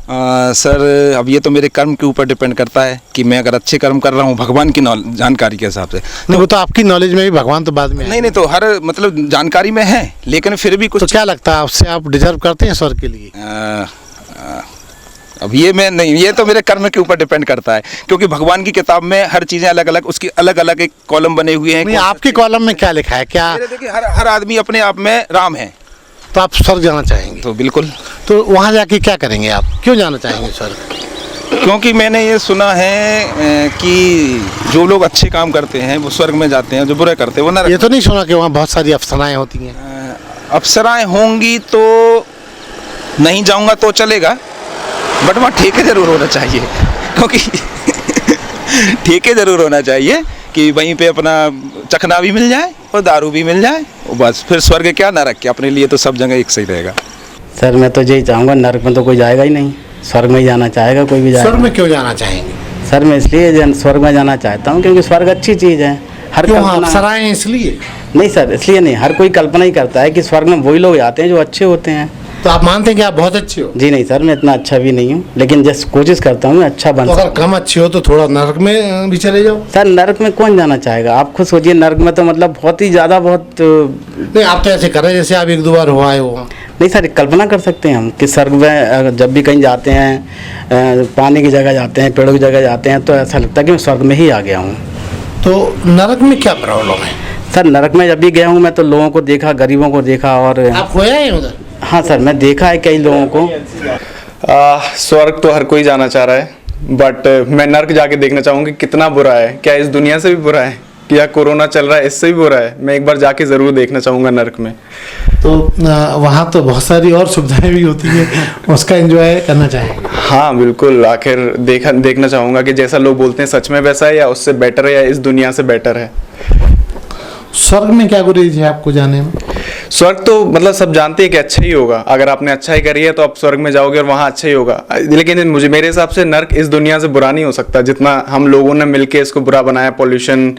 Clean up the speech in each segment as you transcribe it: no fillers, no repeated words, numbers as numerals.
Sir अब ये तो मेरे कर्म के ऊपर डिपेंड करता है कि मैं अगर अच्छे कर्म कर रहा हूँ भगवान की जानकारी के हिसाब से। नहीं, वो तो आपकी नॉलेज में भी भगवान तो बाद में नहीं तो हर मतलब जानकारी में है, लेकिन फिर भी कुछ। तो क्या लगता है आपसे, आप डिजर्व करते हैं स्वर्ग के लिए? अब ये मैं नहीं, ये तो मेरे कर्म के ऊपर डिपेंड करता है, क्योंकि भगवान की किताब में हर चीज़ें अलग अलग, उसकी अलग अलग एक कॉलम बने हुए हैं। नहीं, आपके कॉलम में क्या लिखा है? क्या देखिए, हर आदमी अपने आप में राम है। तो आप स्वर्ग जाना चाहेंगे? तो बिल्कुल। तो वहाँ जाके क्या करेंगे आप, क्यों जाना चाहेंगे स्वर्ग? क्योंकि मैंने ये सुना है कि जो लोग अच्छे काम करते हैं वो स्वर्ग में जाते हैं, जो बुरे करते हैं वो नरक। ये तो नहीं सुना कि वहाँ बहुत सारी अप्सराएं होती हैं? अप्सराएं होंगी तो नहीं जाऊंगा तो चलेगा, बट वहाँ ठेके जरूर होना चाहिए, क्योंकि ठेके जरूर होना चाहिए कि वहीं पे अपना चखना भी मिल जाए और दारू भी मिल जाए, और बस फिर स्वर्ग क्या नरक क्या, अपने लिए तो सब जगह एक सही रहेगा। सर मैं तो यही चाहूँगा, नरक में तो कोई जाएगा ही नहीं, स्वर्ग में ही जाना चाहेगा कोई भी जाएगा। स्वर्ग में क्यों जाना चाहेंगे? सर मैं इसलिए स्वर्ग में जाना चाहता हूँ क्योंकि स्वर्ग अच्छी चीज़ है। हर क्यों, कल्पना अप्सराएं इसलिए? नहीं सर, इसलिए नहीं, हर कोई कल्पना ही करता है कि स्वर्ग में वही लोग जाते हैं जो अच्छे होते हैं। तो आप मानते हैं कि आप बहुत अच्छे हो? जी नहीं सर, मैं इतना अच्छा भी नहीं हूँ, लेकिन जैसे कोशिश करता हूँ मैं अच्छा बन तो अगर सकूं। कम अच्छे हो तो थोड़ा नरक में भी चले जाओ। सर नरक में कौन जाना चाहेगा? आप खुद सोचिए, नरक में तो मतलब बहुत ही ज़्यादा बहुत नहीं, आप तो ऐसे कर रहे हैं जैसे आप एक दो बार हो आए हो। नहीं सर, कल्पना कर सकते हैं हम कि स्वर्ग में जब भी कहीं जाते हैं, पानी की जगह जाते हैं, पेड़ों की जगह जाते हैं, तो ऐसा लगता है कि मैं स्वर्ग में ही आ गया हूँ। तो नरक में क्या प्रॉब्लम है? सर नरक में जब भी गया हूँ मैं तो लोगों को देखा, गरीबों को देखा, और आप खोया है उधर? हाँ सर, मैं देखा है कई लोगों को। स्वर्ग तो हर कोई जाना चाह रहा है, बट मैं नर्क जाके देखना चाहूँगी कितना बुरा है, क्या इस दुनिया से भी बुरा है, या कोरोना चल रहा है इससे भी बुरा है। मैं एक बार जाके ज़रूर देखना चाहूँगा नर्क में। तो वहाँ तो बहुत सारी और सुविधाएं भी होती है, उसका एंजॉय करना चाहेंगे? हाँ बिल्कुल, आखिर देखना चाहूँगा कि जैसा लोग बोलते हैं सच में वैसा है, या उससे बेटर है, या इस दुनिया से बेटर है। स्वर्ग में क्या गुरेज है आपको जाने में? स्वर्ग तो मतलब सब जानते हैं कि अच्छा ही होगा, अगर आपने अच्छा ही करी है तो आप स्वर्ग में जाओगे और वहाँ अच्छा ही होगा। लेकिन मेरे हिसाब से नर्क इस दुनिया से बुरा नहीं हो सकता, जितना हम लोगों ने मिलके इसको बुरा बनाया, पोल्यूशन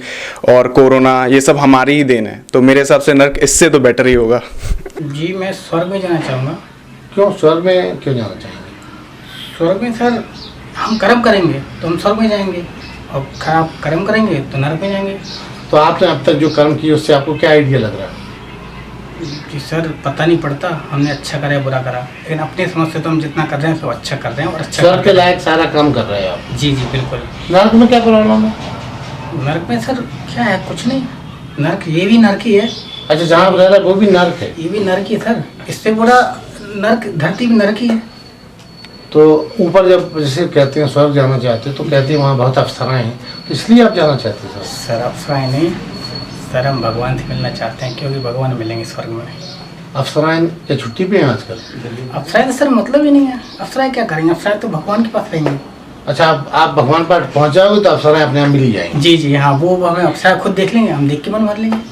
और कोरोना, ये सब हमारी ही देन है। तो मेरे हिसाब से नर्क इससे तो बेटर ही होगा। जी मैं स्वर्ग में जाना चाहूँगा। क्यों स्वर्ग में क्यों जाना चाहेंगे? स्वर्ग में सर हम कर्म करेंगे तो हम स्वर्ग में जाएंगे, और खराब कर्म करेंगे तो नरक में जाएंगे। तो आपने अब तक जो कर्म किए उससे आपको क्या आइडिया लग रहा है? जी सर पता नहीं पड़ता हमने अच्छा करा या बुरा करा, लेकिन अपनी समझ से तो हम जितना कर रहे हैं सब अच्छा कर रहे हैं और अच्छा स्वर्ग के लायक सारा काम कर रहे हैं आप। जी जी बिल्कुल। नरक में क्या प्रॉब्लम है? नरक में सर क्या है, कुछ नहीं, नरक ये भी नरक ही है। अच्छा, जहाँ आप रह रहे हैं वो भी नरक है? ये भी नरक ही है सर, इससे बुरा नरक, धरती भी नरक ही है। तो ऊपर जब जैसे कहते हैं स्वर्ग जाना चाहते हैं तो कहते हैं वहाँ बहुत अप्सराएं हैं, तो इसलिए आप जाना चाहते हैं? सर अफसराएं नहीं सर, हम भगवान से मिलना चाहते हैं, क्योंकि भगवान मिलेंगे स्वर्ग में। अप्सराएं क्या छुट्टी पे हैं आजकल? अफसराएं तो सर मतलब ही नहीं है, अफसराएं क्या करेंगे, अफसराएं तो भगवान के पास रहेंगे। अच्छा, आप भगवान पर पहुँच जाओगे तो अप्सराएं अपने आप मिल ही जाएंगी? जी जी हाँ, वो हमें अफसर खुद देख लेंगे, हम देख के मन भर लेंगे।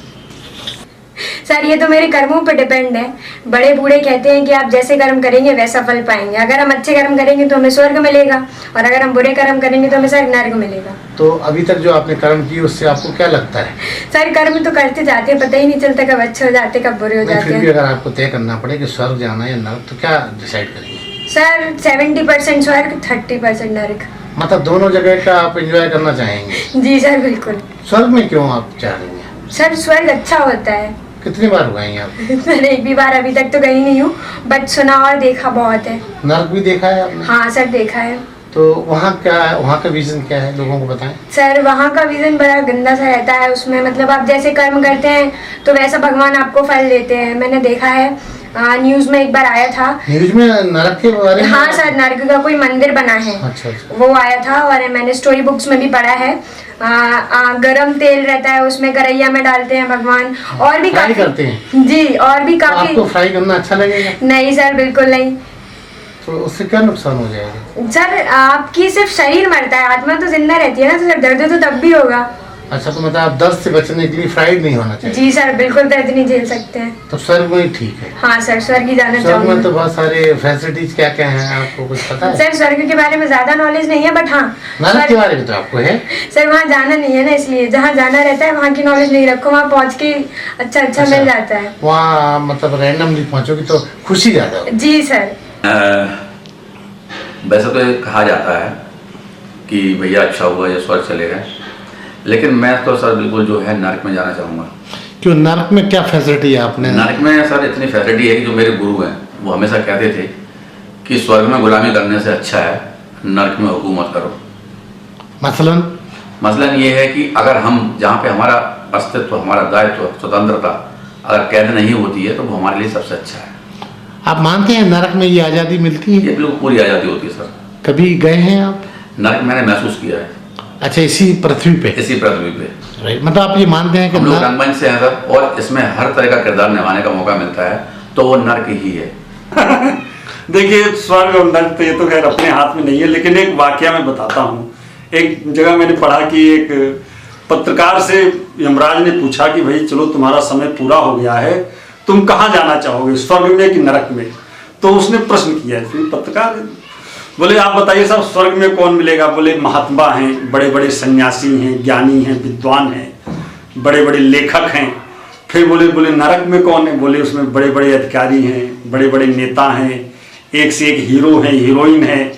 सर ये तो मेरे कर्मों पर डिपेंड है। बड़े बूढ़े कहते हैं कि आप जैसे कर्म करेंगे वैसा फल पाएंगे। अगर हम अच्छे कर्म करेंगे तो हमें स्वर्ग मिलेगा, और अगर हम बुरे कर्म करेंगे तो हमें सर नर्क मिलेगा। तो अभी तक जो आपने कर्म किए उससे आपको क्या लगता है? सर कर्म तो करते जाते हैं, पता ही नहीं चलता कब अच्छे हो जाते कब बुरे हो जाते फिर भी हैं। अगर आपको तय करना पड़े कि स्वर्ग जाना है या नर्क, तो क्या डिसाइड करेंगे? सर 70% स्वर्ग 30% नर्क। मतलब दोनों जगह का आप एंजॉय करना चाहेंगे? जी सर बिल्कुल। स्वर्ग में क्यों आप चाह रही हैं? सर स्वर्ग अच्छा होता है। कितनी बार हुए हैं आप? सर एक भी बार अभी तक तो गई नहीं हूँ, बट सुना और देखा बहुत है। नर्क भी देखा है आपने? हाँ सर देखा है। तो वहाँ क्या है, वहाँ का विजन क्या है, लोगों को बताएं। सर वहाँ का विजन बड़ा गंदा सा रहता है, उसमें मतलब आप जैसे कर्म करते हैं तो वैसा भगवान आपको फल देते हैं। मैंने देखा है, न्यूज में एक बार आया था। न्यूज में नरक के बारे में? हाँ सर, नरक का कोई मंदिर बना है। अच्छा अच्छा। वो आया था, और मैंने स्टोरी बुक्स में भी पढ़ा है। गरम तेल रहता है उसमें, गरैया में डालते हैं भगवान, और भी फ्राई काफी करते हैं? जी, और भी तो काफी। आपको फ्राई करना अच्छा लगेगा? नहीं सर बिल्कुल नहीं। तो उससे क्या नुकसान हो जाएगा? सर आपकी सिर्फ शरीर मरता है, आत्मा तो जिंदा रहती है ना, तो सर दर्द तो तब भी होगा। अच्छा, तो मतलब आप दर्द से बचने के लिए फ्राइड नहीं होना चाहिए? जी सर बिल्कुल, दर्द नहीं झेल सकते हैं। तो स्वर्ग में ही ठीक है? हाँ सर स्वर्ग ही जाना स्वर्ग चाहूँगा। में तो बहुत सारे फैसिलिटीज क्या क्या हैं, आपको कुछ पता है? सर स्वर्ग के बारे में ज्यादा नॉलेज नहीं है, बट हाँ नरक के बारे में तो आपको है? सर वहाँ जाना नहीं है ना, इसलिए जहाँ जाना रहता है वहाँ की नॉलेज नहीं रखो, वहाँ पहुँच के अच्छा मिल जाता है। वहाँ मतलब रैंडमली पहुँचोगी तो खुशी ज्यादा होगी? जी सर। वैसे तो ये कहा जाता है कि भैया अच्छा हुआ ये स्वर्ग चले गए, लेकिन मैं तो सर बिल्कुल जो है नरक में जाना चाहूँगा। क्यों, नरक में क्या फैसिलिटी है आपने? नरक में सर इतनी फैसिलिटी है कि जो मेरे गुरु हैं वो हमेशा कहते थे कि स्वर्ग में गुलामी करने से अच्छा है नरक में हुकूमत करो। मसलन ये है कि अगर हम जहाँ पे हमारा अस्तित्व, हमारा दायित्व, स्वतंत्रता अगर कैद नहीं होती है तो वो हमारे लिए सबसे अच्छा है। आप मानते हैं नरक में ये आज़ादी मिलती है? ये बिल्कुल पूरी आज़ादी होती है सर। कभी गए हैं आप? नरक मैंने महसूस किया है। अच्छा, इसी पृथ्वी पे? इसी पृथ्वी पे। राइट, मतलब आप ये मानते हैं कि हम लोग रंगमंच से हैं सर, और इसमें हर तरह का किरदार निभाने का मौका मिलता है, तो वो नर्क ही है। देखिए, स्वर्ग और नर्क तो ये तो खैर अपने हाथ में नहीं है, लेकिन एक वाकया मैं बताता हूँ। एक जगह मैंने पढ़ा कि एक पत्रकार से यमराज ने पूछा कि भाई चलो तुम्हारा समय पूरा हो गया है, तुम कहाँ जाना चाहोगे, स्वर्ग में कि नरक में? तो उसने प्रश्न किया, पत्रकार बोले आप बताइए साहब, स्वर्ग में कौन मिलेगा? बोले महात्मा हैं, बड़े बड़े सन्यासी हैं, ज्ञानी हैं, विद्वान हैं, बड़े बड़े लेखक हैं। फिर बोले नरक में कौन है? बोले उसमें बड़े बड़े अधिकारी हैं, बड़े बड़े नेता हैं, एक से एक हीरो हैं, हीरोइन हैं,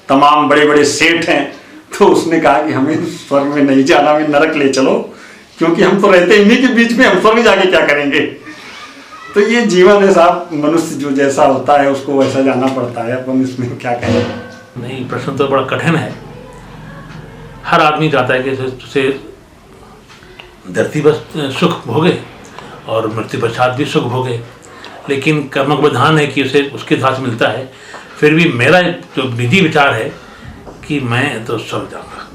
तमाम बड़े बड़े सेठ हैं। तो उसने कहा कि हमें स्वर्ग में नहीं जाना, हमें नरक ले चलो, क्योंकि हम तो रहते इन्हीं के बीच में, हम स्वर्ग जाके क्या करेंगे? तो ये जीवन है साहब, मनुष्य जो जैसा होता है उसको वैसा जाना पड़ता है, अपन इसमें क्या कहें। नहीं, प्रश्न तो बड़ा कठिन है। हर आदमी चाहता है कि उसे धरती पर सुख भोगे और मृत्यु पश्चात भी सुख भोगे, लेकिन कर्म का विधान है कि उसे उसके साथ मिलता है। फिर भी मेरा जो निजी विचार है कि मैं तो स्वर्ग जाऊँगा।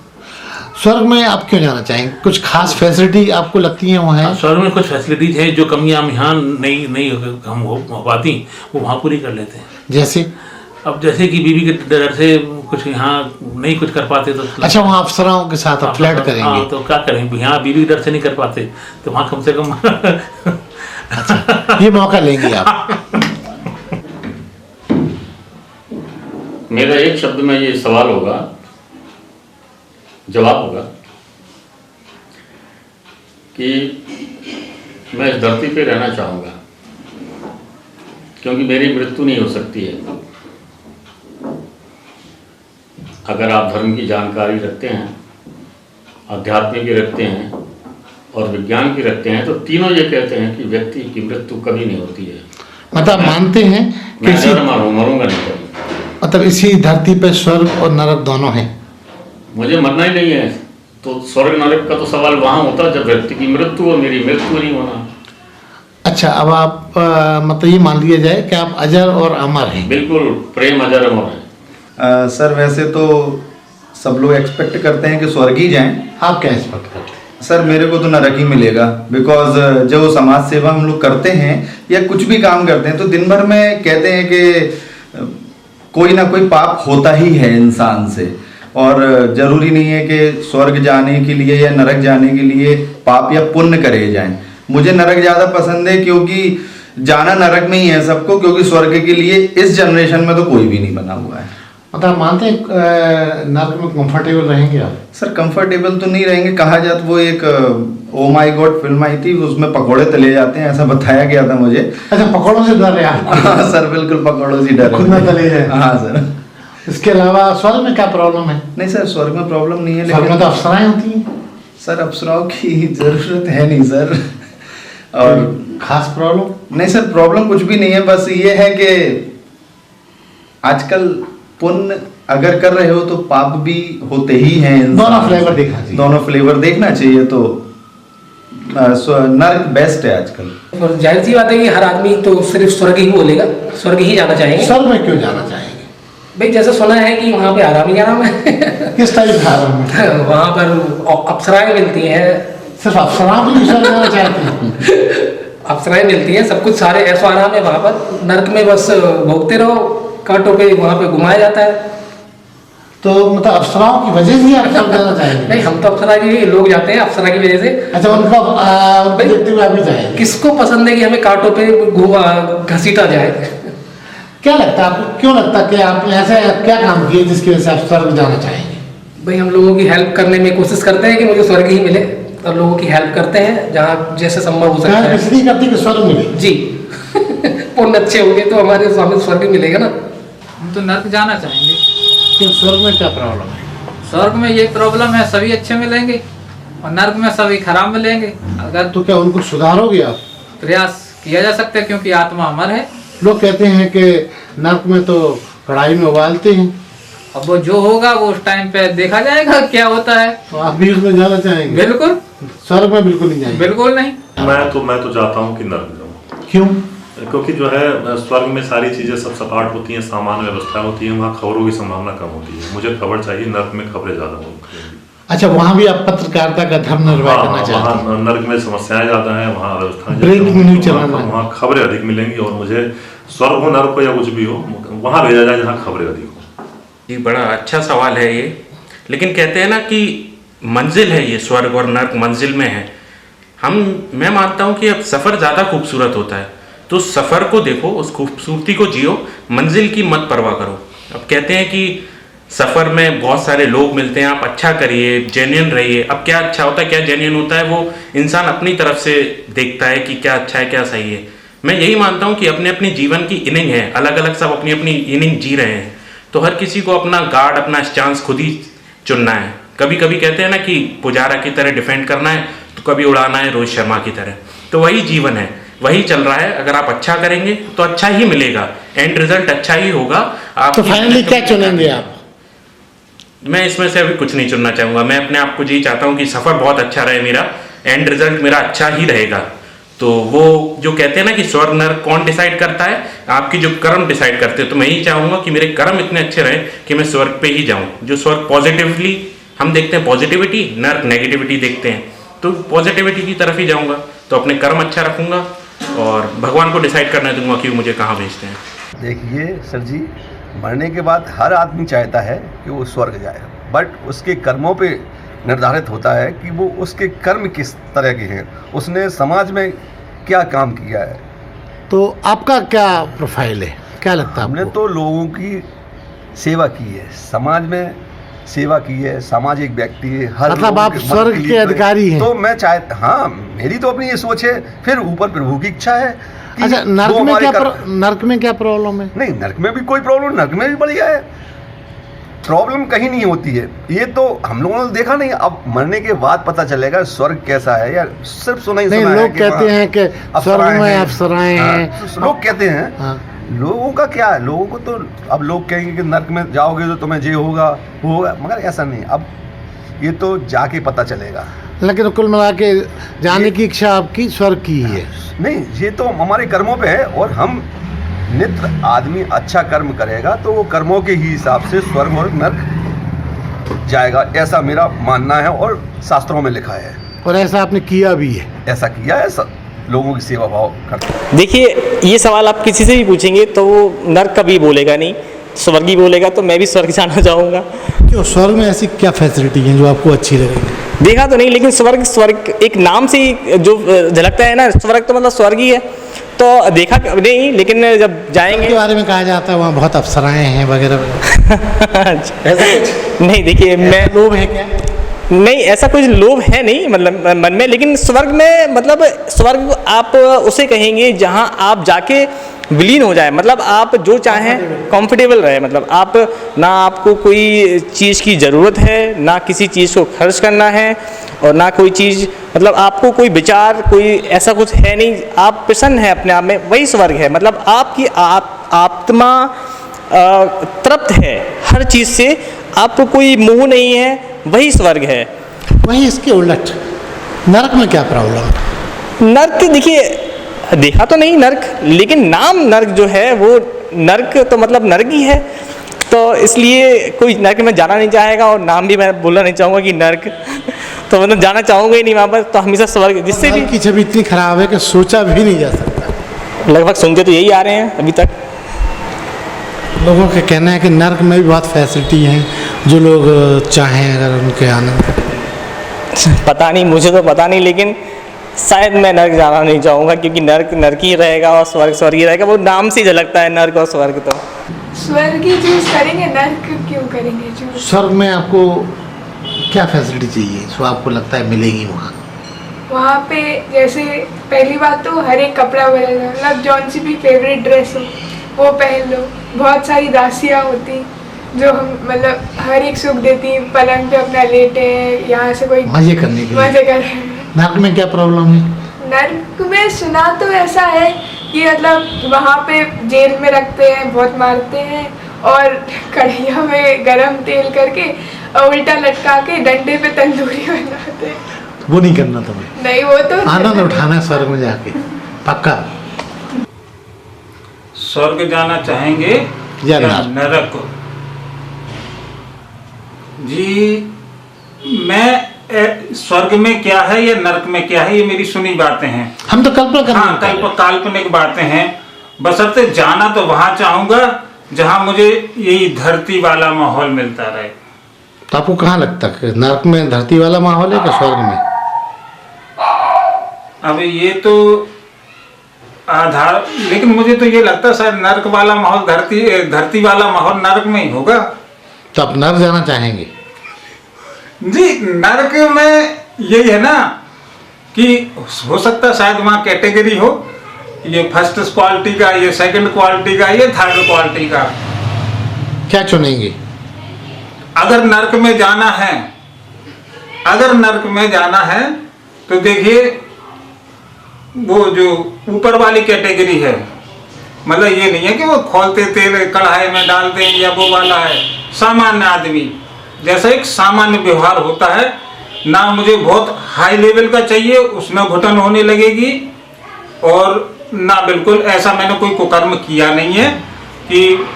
स्वर्ग में आप क्यों जाना चाहेंगे? कुछ खास फैसिलिटी आपको लगती हैं वहाँ है? स्वर्ग में कुछ फैसिलिटीज हैं जो कमियां हम यहाँ नहीं हम हो पाती, वो वहाँ पूरी कर लेते हैं। जैसे? अब जैसे कि बीवी के डर से कुछ यहाँ नहीं कुछ कर पाते तो अच्छा, वहाँ अफसरों के साथ आप फ्लर्ट करेंगे? हाँ, तो क्या करेंगे, यहाँ बीवी के डर से नहीं कर पाते तो वहाँ कम से कम अच्छा, ये मौका लेंगे आप? मेरा एक शब्द में ये सवाल होगा, जवाब होगा कि मैं इस धरती पे रहना चाहूँगा, क्योंकि मेरी मृत्यु नहीं हो सकती है। अगर आप धर्म की जानकारी रखते हैं, अध्यात्म की रखते हैं और विज्ञान की रखते हैं, तो तीनों ये कहते हैं कि व्यक्ति की मृत्यु कभी नहीं होती है। मतलब मानते हैं मैं मरूंगा नहीं कभी। मतलब इसी धरती पे स्वर्ग और नरक दोनों हैं? मुझे मरना ही नहीं है, तो स्वर्ग नरक का तो सवाल वहाँ होता जब व्यक्ति की मृत्यु हो, मेरी मृत्यु नहीं होना। अच्छा, अब आप मतलब ये मान लिया जाए कि आप अजर और अमर हैं? बिल्कुल, प्रेम अजर अमर है। सर वैसे तो सब लोग एक्सपेक्ट करते हैं कि स्वर्ग ही जाएं। आप क्या एक्सपेक्ट करते हैं? सर मेरे को तो नरक ही मिलेगा, बिकॉज जो समाज सेवा हम लोग करते हैं या कुछ भी काम करते हैं तो दिन भर में कहते हैं कि कोई ना कोई पाप होता ही है इंसान से, और जरूरी नहीं है कि स्वर्ग जाने के लिए या नरक जाने के लिए पाप या पुण्य करे जाएं। मुझे नरक ज़्यादा पसंद है, क्योंकि जाना नरक में ही है सबको, क्योंकि स्वर्ग के लिए इस जनरेशन में तो कोई भी नहीं बना हुआ है। मतलब मानते हैं नरक में कंफर्टेबल रहेंगे आप? सर कंफर्टेबल तो नहीं रहेंगे, कहा जाता, वो एक ओ माय गॉड फिल्म आई थी, उसमें पकौड़े तले जाते हैं ऐसा बताया गया था मुझे। अच्छा, पकौड़ों से डर है आप? हाँ सर, बिल्कुल पकौड़ों से डर, खुद न तले जाए। हाँ सर। इसके अलावा स्वर्ग में क्या प्रॉब्लम है? नहीं सर, स्वर्ग में प्रॉब्लम नहीं है, स्वर्ग में तो अप्सराएं होती हैं। सर अप्सराओं की जरूरत है नहीं सर। और खास प्रॉब्लम? नहीं सर, प्रॉब्लम कुछ भी नहीं है, बस ये है कि आजकल पुण्य अगर कर रहे हो तो पाप भी होते ही हैं। दोनों फ्लेवर देखना चाहिए। दोनों फ्लेवर देखना चाहिए, तो नरक बेस्ट है आजकल। और जाहिर सी बात है कि हर आदमी तो सिर्फ स्वर्ग ही बोलेगा, स्वर्ग ही जाना चाहेंगे। स्वर्ग में क्यों जाना चाहेंगे? भाई जैसे सुना है कि वहाँ पे आराम ही आराम है। किस टाइप का आराम है? वहाँ पर अप्सराएं मिलती हैं। सिर्फ अप्सराओं को स्वर्ग जाना चाहते हैं? अप्सराएं मिलती हैं, सब कुछ सारे ऐसा आराम है वहाँ पर। नरक में बस भोगते रहो, कांटों पे वहाँ पे घुमाया जाता है। तो मतलब अप्सराओं की वजह से आप स्वर्ग जाना चाहेंगे? नहीं, हम तो अप्सरा के लोग जाते हैं, अप्सरा की वजह से। अच्छा, उनको देखते हुए अभी जाएंगे? किसको पसंद है कि हमें कांटों पे घसीटा जाए? क्या लगता है आपको, क्यों लगता है कि आप ऐसे क्या काम किए जिसकी वजह से आप स्वर्ग जाना चाहेंगे? भाई हम लोगों की हेल्प करने में कोशिश करते हैं कि मुझे स्वर्ग ही मिले, और लोगों की हेल्प करते हैं जहाँ जैसे संभव हो सकता है। इसलिए करते कि स्वर्ग मिले? जी। पुण्य अच्छे होंगे तो हमारे स्वामी स्वर्ग मिलेगा ना। हम तो नर्क जाना चाहेंगे। लेकिन स्वर्ग में क्या प्रॉब्लम है? स्वर्ग में ये प्रॉब्लम है, सभी अच्छे मिलेंगे और नर्क में सभी खराब मिलेंगे। अगर तो क्या उनको सुधारोगे आप? प्रयास किया जा सकता है क्योंकि आत्मा अमर है। लोग कहते हैं कि नर्क में तो कढ़ाई में उबालते हैं। अब वो जो होगा वो उस टाइम पे देखा जाएगा क्या होता है। तो आप भी उसमें जाना चाहेंगे? बिल्कुल। स्वर्ग में बिल्कुल नहीं जाएंगे? बिल्कुल नहीं। मैं तो चाहता हूँ कि नर्क जाऊँ। क्यों? क्योंकि जो है स्वर्ग में सारी चीजें सब सपाट होती हैं, सामान्य व्यवस्था होती है, वहाँ खबरों की संभावना कम होती है। मुझे खबर चाहिए, नर्क में खबरें ज्यादा होंगी। अच्छा, वहाँ भी आप पत्रकारिता का धर्म निर्वाह करना चाहते हैं? वहाँ नर्क में समस्याएं ज्यादा हैं, वहाँ व्यवस्थाएं ब्रेकिंग न्यूज चलाना, वहाँ खबरें अधिक मिलेंगी और मुझे स्वर्ग हो नर्क हो या कुछ भी हो वहाँ भेजा जाए जहाँ खबरें अधिक हो। ये बड़ा अच्छा सवाल है ये, लेकिन कहते हैं ना कि मंजिल है ये, स्वर्ग और नर्क मंजिल में है। मैं मानता हूँ कि अब सफ़र ज़्यादा खूबसूरत होता है, तो सफ़र को देखो, उस खूबसूरती को जियो, मंजिल की मत परवाह करो। अब कहते हैं कि सफ़र में बहुत सारे लोग मिलते हैं, आप अच्छा करिए, जेन्युइन रहिए। अब क्या अच्छा होता है, क्या जेन्युइन होता है, वो इंसान अपनी तरफ से देखता है कि क्या अच्छा है क्या सही है। मैं यही मानता हूँ कि अपने अपने जीवन की इनिंग है, अलग अलग सब अपनी अपनी इनिंग जी रहे हैं, तो हर किसी को अपना गार्ड, अपना स्टांस खुद ही चुनना है। कभी कभी कहते हैं ना कि पुजारा की तरह डिफेंड करना है, तो कभी उड़ाना है रोहित शर्मा की तरह। तो वही जीवन है, वही चल रहा है। अगर आप अच्छा करेंगे तो अच्छा ही मिलेगा, एंड रिजल्ट अच्छा ही होगा। आप तो फाइनली क्या चुनेंगे आप? मैं इसमें से अभी कुछ नहीं चुनना चाहूँगा। मैं अपने आप को यही चाहता हूँ कि सफ़र बहुत अच्छा रहे, मेरा एंड रिजल्ट मेरा अच्छा ही रहेगा। तो वो जो कहते हैं ना कि स्वर्ग नर्क कौन डिसाइड करता है, आपकी जो कर्म डिसाइड करते हैं। तो मैं यही चाहूँगा कि मेरे कर्म इतने अच्छे रहें कि मैं स्वर्ग पे ही जाऊँ। जो स्वर्ग पॉजिटिवली हम देखते हैं, पॉजिटिविटी, नर्क नेगेटिविटी देखते हैं, तो पॉजिटिविटी की तरफ ही जाऊँगा। तो अपने कर्म अच्छा रखूँगा और भगवान को डिसाइड करने दूंगा कि वो मुझे कहाँ भेजते हैं। देखिए सर जी, मरने के बाद हर आदमी चाहता है कि वो स्वर्ग जाए, बट उसके कर्मों पे निर्धारित होता है कि वो उसके कर्म किस तरह के हैं, उसने समाज में क्या काम किया है। तो आपका क्या प्रोफाइल है, क्या लगता है? हमने तो लोगों की सेवा की है, समाज में सेवा की है, सामाजिक व्यक्ति है, हर मतलब आप स्वर्ग के अधिकारी हैं? तो मैं चाहता, हाँ, मेरी तो अपनी ये सोच है, फिर ऊपर प्रभु की इच्छा है। अच्छा, नर्क में क्या प्रॉब्लम है? नहीं, नर्क में भी कोई प्रॉब्लम, नर्क में भी बढ़िया है, प्रॉब्लम कहीं नहीं होती है। ये तो हम लोगों ने देखा नहीं, अब मरने के बाद पता चलेगा स्वर्ग कैसा है, या सिर्फ सुना ही सुना है। लोग कहते हैं कि स्वर्ग में अप्सराएं हैं, लोग कहते हैं। लोगों का क्या है, लोगों को तो अब लोग कहेंगे कि नर्क में जाओगे तो तुम्हें ये होगा वो होगा, मगर ऐसा नहीं। अब ये तो जाके पता चलेगा। लेकिन कुल मिला के जाने की इच्छा आपकी स्वर्ग की है? नहीं, ये तो हमारे कर्मों पे है, और हम नित्य आदमी अच्छा कर्म करेगा तो वो कर्मों के ही हिसाब से स्वर्ग और नर्क जाएगा, ऐसा मेरा मानना है और शास्त्रों में लिखा है। और ऐसा आपने किया भी है? ऐसा किया है, लोगों की सेवा भाव करते। देखिए, ये सवाल आप किसी से भी पूछेंगे तो वो नर्क कभी बोलेगा नहीं, स्वर्ग ही बोलेगा। तो मैं भी स्वर्ग जाना चाहूँगा। क्यों, स्वर्ग में ऐसी क्या फैसिलिटी है जो आपको अच्छी लगेगी? देखा तो नहीं, लेकिन स्वर्ग एक नाम से ही जो झलकता है ना, स्वर्ग तो मतलब स्वर्ग ही है। तो देखा नहीं, लेकिन जब जाएंगे के बारे में कहा जाता है वहाँ बहुत अप्सराएं हैं वगैरह नहीं, देखिए, मैं लोभ है क्या? नहीं, ऐसा कुछ लोभ है नहीं, मतलब मन में। लेकिन स्वर्ग में, मतलब स्वर्ग आप उसे कहेंगे जहाँ आप जाके विलीन हो जाए, मतलब आप जो चाहें कंफर्टेबल रहे। मतलब आप ना, आपको कोई चीज़ की ज़रूरत है, ना किसी चीज़ को खर्च करना है, और ना कोई चीज़, मतलब आपको कोई विचार, कोई ऐसा कुछ है नहीं, आप प्रसन्न हैं अपने आप में, वही स्वर्ग है। मतलब आपकी आत्मा तृप्त है हर चीज़ से, आपको कोई मोह नहीं है, वही स्वर्ग है। वहीं इसके उलट नर्क में क्या प्रॉब्लम? नर्क, देखिए, देखा तो नहीं नर्क, लेकिन नाम नर्क जो है वो नर्क तो मतलब नर्क ही है, तो इसलिए कोई नर्क में जाना नहीं चाहेगा, और नाम भी मैं बोलना नहीं चाहूँगा कि नर्क तो मतलब जाना चाहूँगा ही नहीं वहाँ पर। तो हमेशा स्वर्ग, जिससे भी की छवि इतनी खराब है कि सोचा भी नहीं जा सकता। लगभग सुनते तो यही आ रहे हैं अभी तक। लोगों का कहना है कि नर्क में भी बहुत फैसिलिटी हैं, जो लोग चाहें अगर उनके आने। पता नहीं, मुझे तो पता नहीं, लेकिन शायद मैं नर्क जाना नहीं चाहूँगा, क्योंकि नर्क नर्क ही रहेगा और स्वर्ग स्वर्ग ही रहेगा। वो नाम से झलकता है नर्क और स्वर्ग। तो स्वर्ग ही चूज करेंगे, नर्क क्यों करेंगे चूज? स्वर्ग में आपको क्या फैसिलिटी चाहिए जो आपको लगता है मिलेगी वहाँ? वहाँ पे जैसे पहली बात तो हर एक कपड़ा बदल, मतलब जौन सी भी फेवरेट ड्रेस हो वो पहन लो, बहुत सारी दासियाँ होती, जो हम मतलब हर एक सुख देती हैं, पलंग पे अपना लेटे हैं, यहाँ से कोई मजे करने के लिए। मजे कर रहे हैं। नर्क में क्या प्रॉब्लम है? नर्क में सुना तो ऐसा है कि मतलब वहाँ पे जेल में रखते हैं, बहुत मारते हैं और कढ़ैया में गरम तेल करके और उल्टा लटका के डंडे पे तंदूरी बनाते हैं। वो नहीं करना तुम्हें? नहीं, वो तो आनंद उठाना है स्वर्ग में जाके, पक्का। स्वर्ग जाना चाहेंगे या नरक? जी, मैं स्वर्ग में क्या है या नरक में क्या है ये मेरी सुनी बातें हैं। हम तो कल्पना कर हाँ, काल्पनिक बातें हैं। बशर्ते जाना तो वहां चाहूंगा जहां मुझे यही धरती वाला माहौल मिलता रहे। तो आपको कहाँ लगता है नर्क में धरती वाला माहौल है कि स्वर्ग में? अब ये तो आधार, लेकिन मुझे तो ये लगता है शायद नर्क वाला माहौल धरती वाला माहौल नर्क में ही होगा। तो आप नर्क जाना चाहेंगे? जी, नर्क में यही है ना कि हो सकता है शायद वहाँ कैटेगरी हो, ये फर्स्ट क्वालिटी का, ये सेकंड क्वालिटी का, ये थर्ड क्वालिटी का। क्या चुनेंगे? अगर नर्क में जाना है, अगर नर्क में जाना है तो देखिए वो जो ऊपर वाली कैटेगरी है, मतलब ये नहीं है कि वो खोलते तेल कढ़ाई में डाल दें या वो वाला है। सामान्य आदमी जैसा एक सामान्य व्यवहार होता है ना, मुझे बहुत हाई लेवल का चाहिए, उसमें घुटन होने लगेगी, और ना बिल्कुल ऐसा मैंने कोई कुकर्म किया नहीं है कि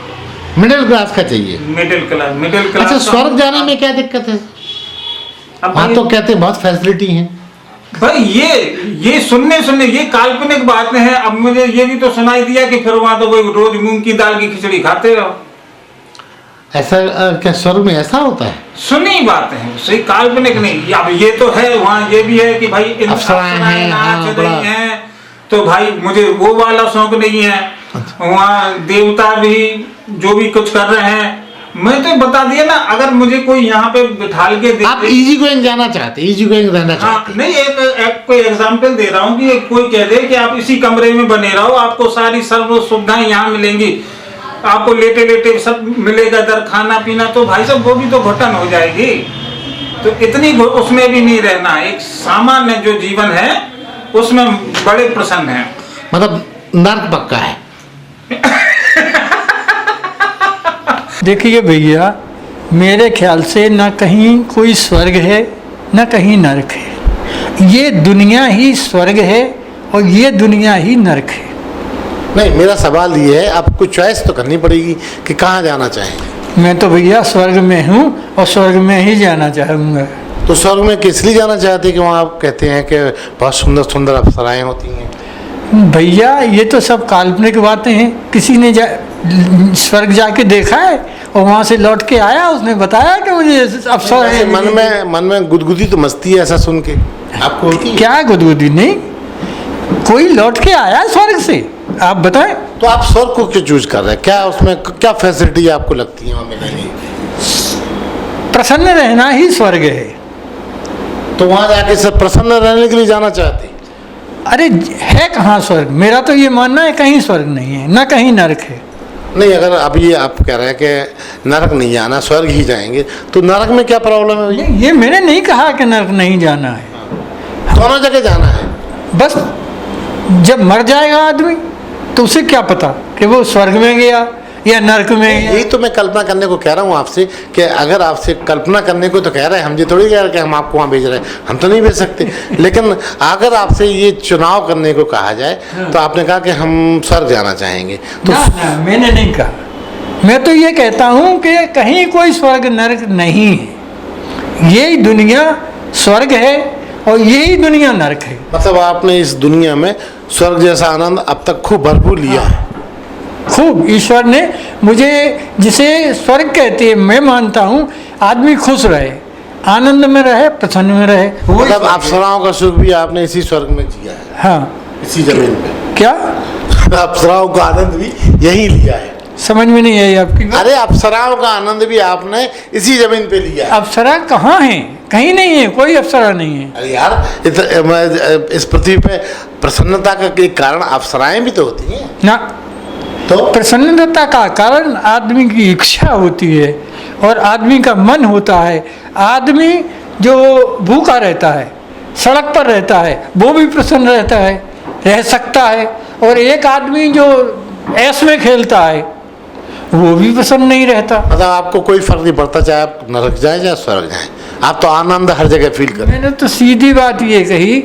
मिडिल क्लास का चाहिए। Middle class. अच्छा, स्वर्ग जाने में क्या दिक्कत है? वहाँ तो कहते हैं बहुत फैसिलिटी है। भाई ये सुनने ये काल्पनिक बातें हैं। अब मुझे ये भी तो सुनाई दिया कि फिर वहां तो वो रोज मूंग की दाल की खिचड़ी खाते रहो। ऐसा क्या स्वर्ग में ऐसा होता है? सुनी बातें हैं, सही काल्पनिक नहीं। अब ये तो है, वहाँ ये भी है कि भाई अप्सराएं नाच रही हैं, तो भाई मुझे वो वाला शौक नहीं है। वहाँ देवता भी जो भी कुछ कर रहे हैं, मैं तो बता दिया ना, अगर मुझे कोई यहाँ पे बिठाल के दे, आप इजी गोइंग जाना चाहते, इजी गोइंग रहना चाहते? नहीं, एक कोई एग्जांपल दे रहा हूँ कि कोई कह दे कि आप इसी कमरे में बने रहो, आपको सारी सर्व सुविधाएं यहाँ मिलेंगी, आपको लेटे लेटे सब मिलेगा, दर खाना पीना, तो भाई साहब वो भी तो घुटन हो जाएगी। तो इतनी उसमें भी नहीं रहना। एक सामान्य जो जीवन है उसमें बड़े प्रसन्न है। मतलब नर्क पक्का है। देखिए भैया, मेरे ख्याल से ना कहीं कोई स्वर्ग है ना कहीं नरक है। ये दुनिया ही स्वर्ग है और ये दुनिया ही नरक है। नहीं, मेरा सवाल ये है, आपको चॉइस तो करनी पड़ेगी कि कहाँ जाना चाहें। मैं तो भैया स्वर्ग में हूँ और स्वर्ग में ही जाना चाहूँगा। तो स्वर्ग में किस लिए जाना चाहते हैं कि वहाँ आप कहते हैं कि बहुत सुंदर सुंदर अप्सराएं होती हैं? भैया ये तो सब काल्पनिक बातें हैं। किसी ने स्वर्ग जाके देखा है और वहाँ से लौट के आया, उसने बताया कि मुझे अप्सरा है। मन में गुदगुदी तो मस्ती है ऐसा सुन के आपको होती है? क्या गुदगुदी? नहीं, कोई लौट के आया स्वर्ग से, आप बताएं। तो आप स्वर्ग को क्यों चूज कर रहे हैं? क्या उसमें क्या फैसिलिटी आपको लगती है वहाँ मिलेगी? प्रसन्न रहना ही स्वर्ग है। तो वहाँ जाके सब प्रसन्न रहने के लिए जाना चाहते? अरे है कहाँ स्वर्ग? मेरा तो ये मानना है कहीं स्वर्ग नहीं है ना कहीं नरक है। नहीं, अगर अभी आप कह रहे हैं कि नरक नहीं जाना, स्वर्ग ही जाएंगे, तो नरक में क्या प्रॉब्लम है? ये मैंने नहीं कहा कि नरक नहीं जाना है, दोनों जगह जाना है। बस जब मर जाएगा आदमी तो उसे क्या पता कि वो स्वर्ग में गया या नरक में गया। यही तो मैं कल्पना करने को कह रहा हूँ आपसे कि अगर आपसे कल्पना करने को तो कह रहे हैं, हम ये थोड़ी कह रहे हैं कि हम आपको वहाँ भेज रहे हैं, हम तो नहीं भेज सकते। लेकिन अगर आपसे ये चुनाव करने को कहा जाए तो आपने कहा कि हम स्वर्ग जाना चाहेंगे। तो ना, मैंने नहीं कहा। मैं तो ये कहता हूँ कि कहीं कोई स्वर्ग नरक नहीं है। यही दुनिया स्वर्ग है और यही दुनिया नरक है। मतलब आपने इस दुनिया में स्वर्ग जैसा आनंद अब तक खूब भरपूर लिया है। खूब ईश्वर ने मुझे, जिसे स्वर्ग कहते हैं, मैं मानता हूँ आदमी खुश रहे, आनंद में रहे, प्रसन्न में रहे। मतलब अप्सराओं का सुख भी आपने इसी स्वर्ग में जिया है? हाँ, इसी जमीन पे। क्या अप्सराओं का आनंद भी यही लिया है? समझ में नहीं आई आपकी? अरे अप्सराओं का आनंद भी आपने इसी जमीन पे लिया है। अप्सरा कहाँ है? कहीं नहीं है, कोई अप्सरा नहीं है। अरे यार, इस पृथ्वी पे प्रसन्नता का एक कारण अप्सराएं भी तो होती हैं ना। प्रसन्नता का कारण आदमी की इच्छा होती है और आदमी का मन होता है। आदमी जो भूखा रहता है, सड़क पर रहता है, वो भी प्रसन्न रहता है, रह सकता है। और एक आदमी जो ऐश में खेलता है वो भी प्रसन्न नहीं रहता। मतलब आपको कोई फर्क नहीं पड़ता चाहे आप नरक जाए या स्वर्ग जाए, आप तो आनंद हर जगह फील करें। मैंने तो सीधी बात ये कही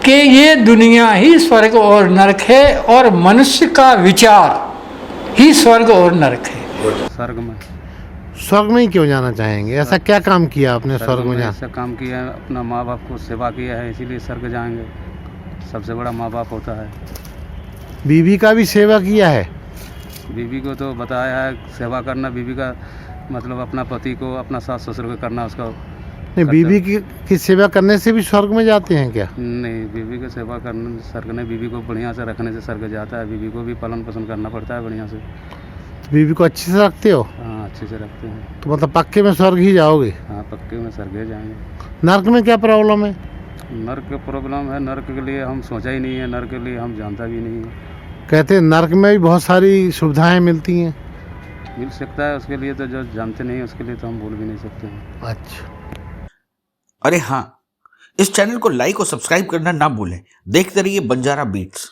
कि ये दुनिया ही स्वर्ग और नरक है और मनुष्य का विचार ही स्वर्ग और नरक है। स्वर्ग में स्वर्ग में ही क्यों जाना चाहेंगे? ऐसा क्या काम किया आपने स्वर्ग में ऐसा काम किया है, अपना माँ बाप को सेवा किया है, इसीलिए स्वर्ग जाएंगे। सबसे बड़ा माँ बाप होता है। बीवी का भी सेवा किया है? बीवी को तो बताया है सेवा करना, बीवी का मतलब अपना पति को, अपना सास ससुर को करना उसका। नहीं, बीवी की सेवा करने से भी स्वर्ग में जाते हैं क्या? नहीं, बीवी की सेवा करने स्वर्ग ने, बीवी को बढ़िया से रखने से स्वर्ग जाता है। बीवी को भी पालन पोषण करना पड़ता है बढ़िया से। बीवी को अच्छे से रखते हो? हाँ, अच्छे से रखते हैं। तो मतलब पक्के में स्वर्ग ही जाओगे? हाँ, पक्के में स्वर्ग ही जाएंगे। नर्क में क्या प्रॉब्लम है? नर्क का प्रॉब्लम है, नर्क के लिए हम सोचा ही नहीं है, नर्क के लिए हम जानता भी नहीं है। कहते हैं नर्क में भी बहुत सारी सुविधाएं मिलती हैं। मिल सकता है, उसके लिए तो जो जानते नहीं उसके लिए तो हम बोल भी नहीं सकते हैं। अच्छा। अरे हाँ, इस चैनल को लाइक और सब्सक्राइब करना ना भूलें। देखते रहिए बंजारा बीट्स।